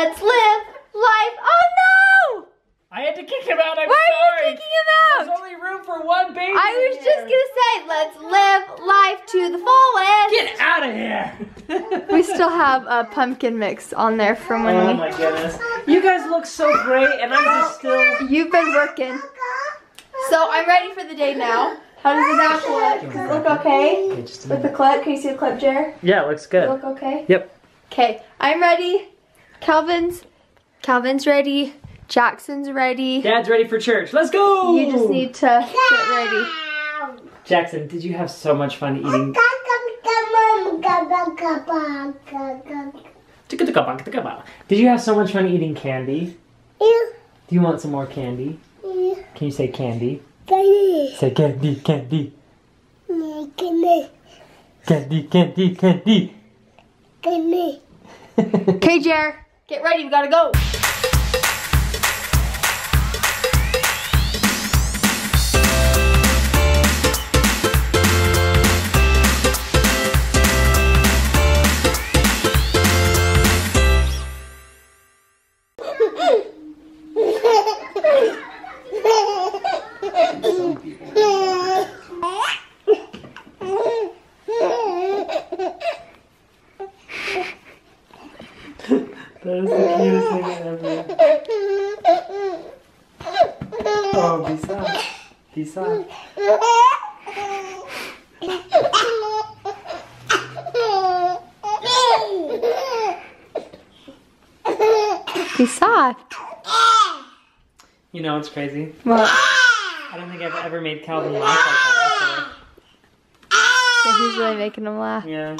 Let's live life. Oh no! I had to kick him out. I'm Why sorry. are you kicking him out? There's only room for one baby. I was just gonna say, let's live life to the fullest. Get out of here. We still have a pumpkin mix on there from when Oh my goodness. You guys look so great and I'm just still... You've been working. So I'm ready for the day now. How does the back look? Does it look okay? With the clip? Can you see the clip, Jer? Yeah, it looks good. Does it look okay? Yep. Okay, I'm ready. Calvin's ready. Jackson's ready. Dad's ready for church. Let's go! You just need to get ready. Jackson, did you have so much fun eating? Did you have so much fun eating candy? Yeah. Do you want some more candy? Yeah. Can you say candy? Candy. Say candy, candy. Candy. Candy, candy, candy. Candy. Okay, Jer, get ready. We gotta go. That is the cutest thing ever. Oh, be soft. Be soft. Be soft. You know what's crazy? What? I don't think I've ever made Calvin laugh like that before. Yeah, he's really making him laugh. Yeah.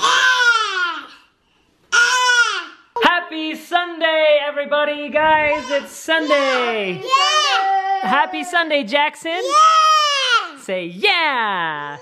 Happy Sunday, everybody, guys! It's Sunday. Yeah. Happy Sunday, Jackson. Yeah. Say yeah.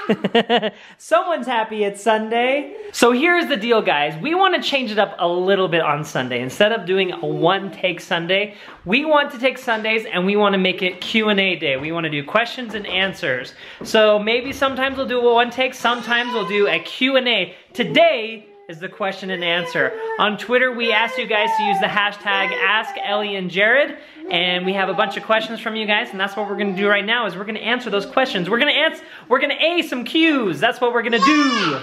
Yeah. Someone's happy it's Sunday. So here's the deal, guys. We want to change it up a little bit on Sunday. Instead of doing a one-take Sunday, we want to take Sundays and we want to make it Q&A day. We want to do questions and answers. So maybe sometimes we'll do a one-take, sometimes we'll do a Q&A. Today is the question and answer. On Twitter, we asked you guys to use the hashtag #AskEllieandJared, and we have a bunch of questions from you guys, and that's what we're gonna do right now, is we're gonna answer those questions. We're gonna A some Q's. That's what we're gonna do.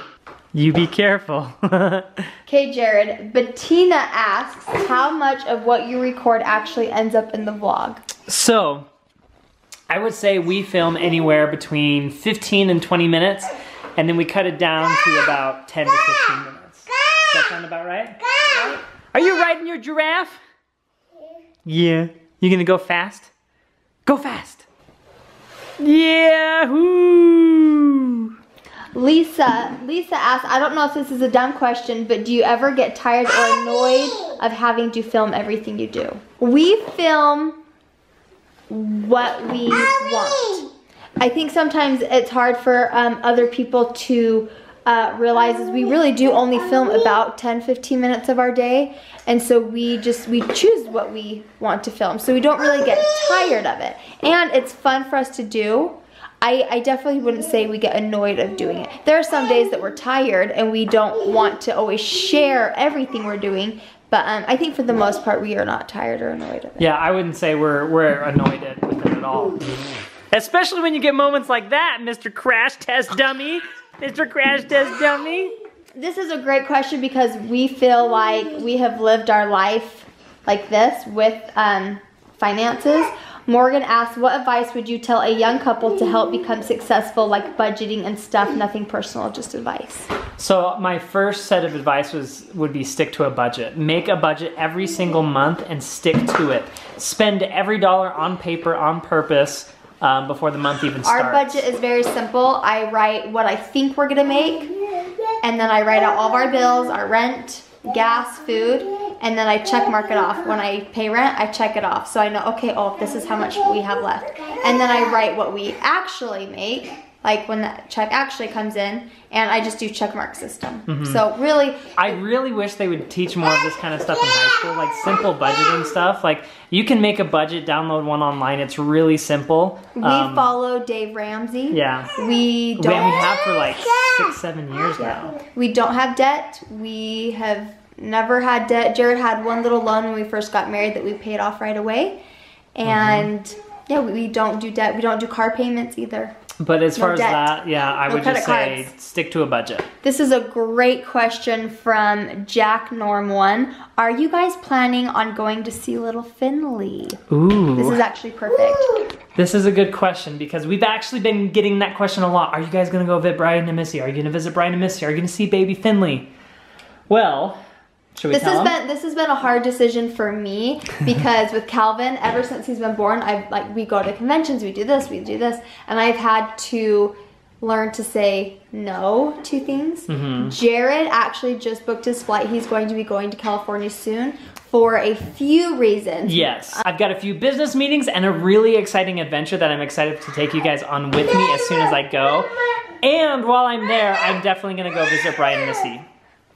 You be careful. Okay, Jared, Bettina asks, how much of what you record actually ends up in the vlog? So, I would say we film anywhere between 15 and 20 minutes, and then we cut it down to about 10 to 15 minutes. Does that sound about right? Are you riding your giraffe? Yeah. You gonna go fast? Go fast. Yeah. Whoo. Lisa asks, I don't know if this is a dumb question, but do you ever get tired or annoyed of having to film everything you do? We film what we want. I think sometimes it's hard for other people to realize is we really do only film about 10-15 minutes of our day, and so we choose what we want to film, so we don't really get tired of it, and it's fun for us to do. I definitely wouldn't say we get annoyed of doing it. There are some days that we're tired and we don't want to always share everything we're doing, but I think for the most part we are not tired or annoyed of it. Yeah, I wouldn't say we're annoyed with it at all. Especially when you get moments like that, Mr. Crash Test Dummy. Mr. Crash Test Dummy. This is a great question because we feel like we have lived our life like this with finances. Morgan asks, what advice would you tell a young couple to help become successful, like budgeting and stuff? Nothing personal, just advice. So my first set of advice would be stick to a budget. Make a budget every single month and stick to it. Spend every dollar on paper on purpose before the month even starts. Our budget is very simple. I write what I think we're gonna make, and then I write out all of our bills, our rent, gas, food, and then I check mark it off. When I pay rent, I check it off. So I know, okay, oh, this is how much we have left. And then I write what we actually make, like when that check actually comes in, and I just do check mark system. So really, I really wish they would teach more of this kind of stuff in high school, like simple budgeting stuff. Like you can make a budget, download one online. It's really simple. we follow Dave Ramsey. Yeah. We don't. We have for like 6-7 years now. We don't have debt. We have never had debt. Jared had one little loan when we first got married that we paid off right away. And yeah, we don't do debt. We don't do car payments either. But as No far as debt. that, yeah, I No would just credit say cards. stick to a budget. This is a great question from Jack Norm 1. Are you guys planning on going to see little Finley? Ooh. This is actually perfect. This is a good question because we've actually been getting that question a lot. Are you guys gonna go visit Brian and Missy? Are you gonna visit Brian and Missy? Are you gonna see baby Finley? Well, should we tell him? This has been a hard decision for me because with Calvin, ever since he's been born, we go to conventions, we do this, and I've had to learn to say no to things. Jared actually just booked his flight. He's going to be going to California soon for a few reasons. Yes, I've got a few business meetings and a really exciting adventure that I'm excited to take you guys on with me as soon as I go. And while I'm there, I'm definitely gonna go visit Brian and Missy.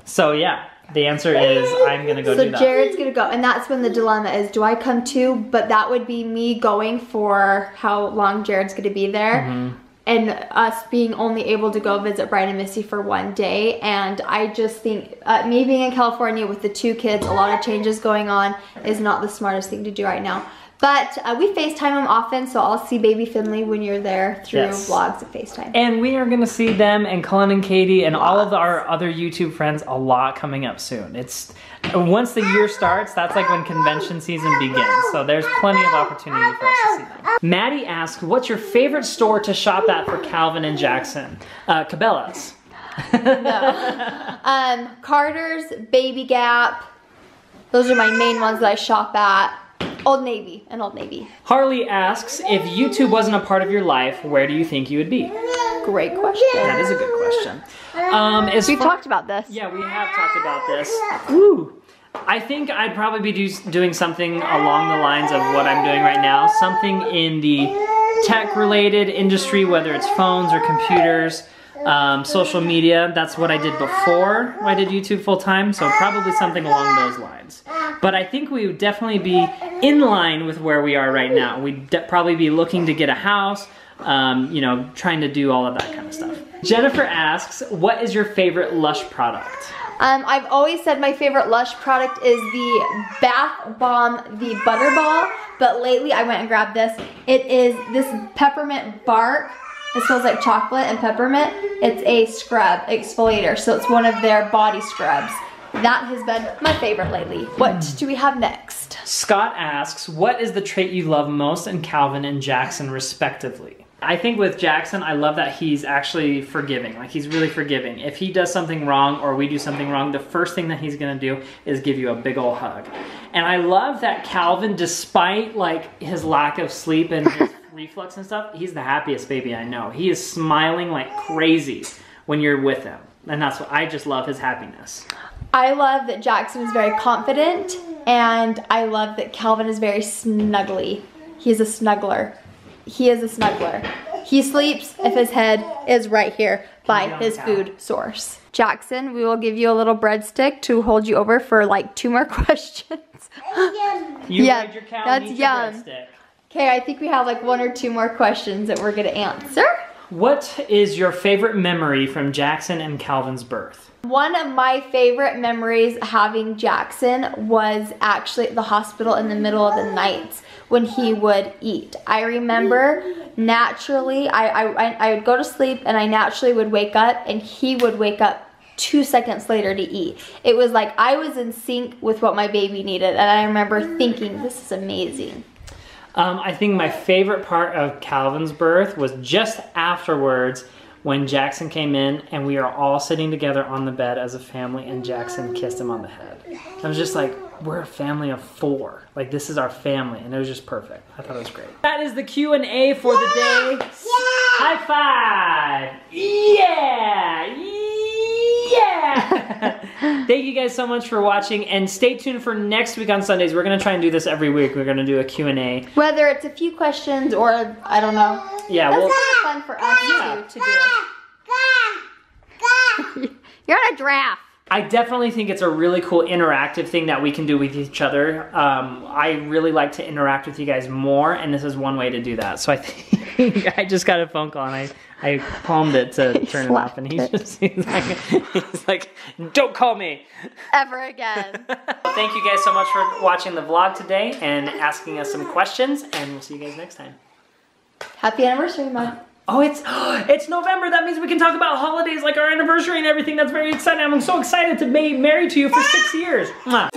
So yeah, the answer is I'm gonna go do that. So Jared's gonna go, and that's when the dilemma is, do I come too? But that would be me going for how long Jared's gonna be there. And us being only able to go visit Brian and Missy for one day. And I just think me being in California with the 2 kids, a lot of changes going on, is not the smartest thing to do right now. But we FaceTime them often, so I'll see baby Finley when you're there through vlogs and FaceTime. And we are gonna see them and Cullen and Katie and all of our other YouTube friends a lot coming up soon. It's once the year starts, that's like when convention season begins. So there's plenty of opportunity for us to see them. Maddie asks, what's your favorite store to shop at for Calvin and Jackson? Cabela's. No. Carter's, Baby Gap. Those are my main ones that I shop at. Old Navy and Old Navy. Harley asks, if YouTube wasn't a part of your life, where do you think you would be? Great question. That is a good question. We've talked about this. Yeah, we have talked about this. Woo. I think I'd probably be doing something along the lines of what I'm doing right now. Something in the tech-related industry, whether it's phones or computers, social media. That's what I did before I did YouTube full-time, so probably something along those lines. But I think we would definitely be in line with where we are right now. We'd probably be looking to get a house, you know, trying to do all of that kind of stuff. Jennifer asks, what is your favorite Lush product? I've always said my favorite Lush product is the Bath Bomb, the Butterball, but lately I went and grabbed this. It is this peppermint bark. It smells like chocolate and peppermint. It's a scrub exfoliator, so it's one of their body scrubs. That has been my favorite lately. What do we have next? Scott asks, what is the trait you love most in Calvin and Jackson respectively? I think with Jackson, I love that he's actually forgiving. Like, he's really forgiving. If he does something wrong or we do something wrong, the first thing that he's gonna do is give you a big ol' hug. And I love that Calvin, despite like his lack of sleep and his reflux and stuff, he's the happiest baby I know. He is smiling like crazy when you're with him. And that's what I just love, his happiness. I love that Jackson is very confident, and I love that Calvin is very snuggly. He's a snuggler. He is a snuggler. He sleeps if his head is right here by his food source. Jackson, we will give you a little breadstick to hold you over for like 2 more questions. You Yeah, ride your cow that's and eat your yum. breadstick. Okay, I think we have like 1 or 2 more questions that we're gonna answer. What is your favorite memory from Jackson and Calvin's birth? One of my favorite memories having Jackson was actually at the hospital in the middle of the nights when he would eat. I remember naturally, I would go to sleep and I naturally would wake up and he would wake up 2 seconds later to eat. It was like I was in sync with what my baby needed, and I remember thinking, this is amazing. I think my favorite part of Calvin's birth was just afterwards when Jackson came in and we were all sitting together on the bed as a family and Jackson kissed him on the head. I was just like, we're a family of 4. Like, this is our family, and it was just perfect. I thought it was great. That is the Q&A for the day. High five! Yeah! Yeah! Thank you guys so much for watching, and stay tuned for next week on Sundays. We're gonna try and do this every week. We're gonna do a Q&A. Whether it's a few questions or, I don't know. Yeah, That's well, kind of fun for us to do. You're on a giraffe. I definitely think it's a really cool interactive thing that we can do with each other. I really like to interact with you guys more, and this is one way to do that. So I think I just got a phone call, and I palmed it to turn it off, and he's like, don't call me. Ever again. Thank you guys so much for watching the vlog today and asking us some questions, and we'll see you guys next time. Happy anniversary month. Oh, it's November. That means we can talk about holidays like our anniversary and everything. That's very exciting. I'm so excited to be married to you for 6 years. Mwah.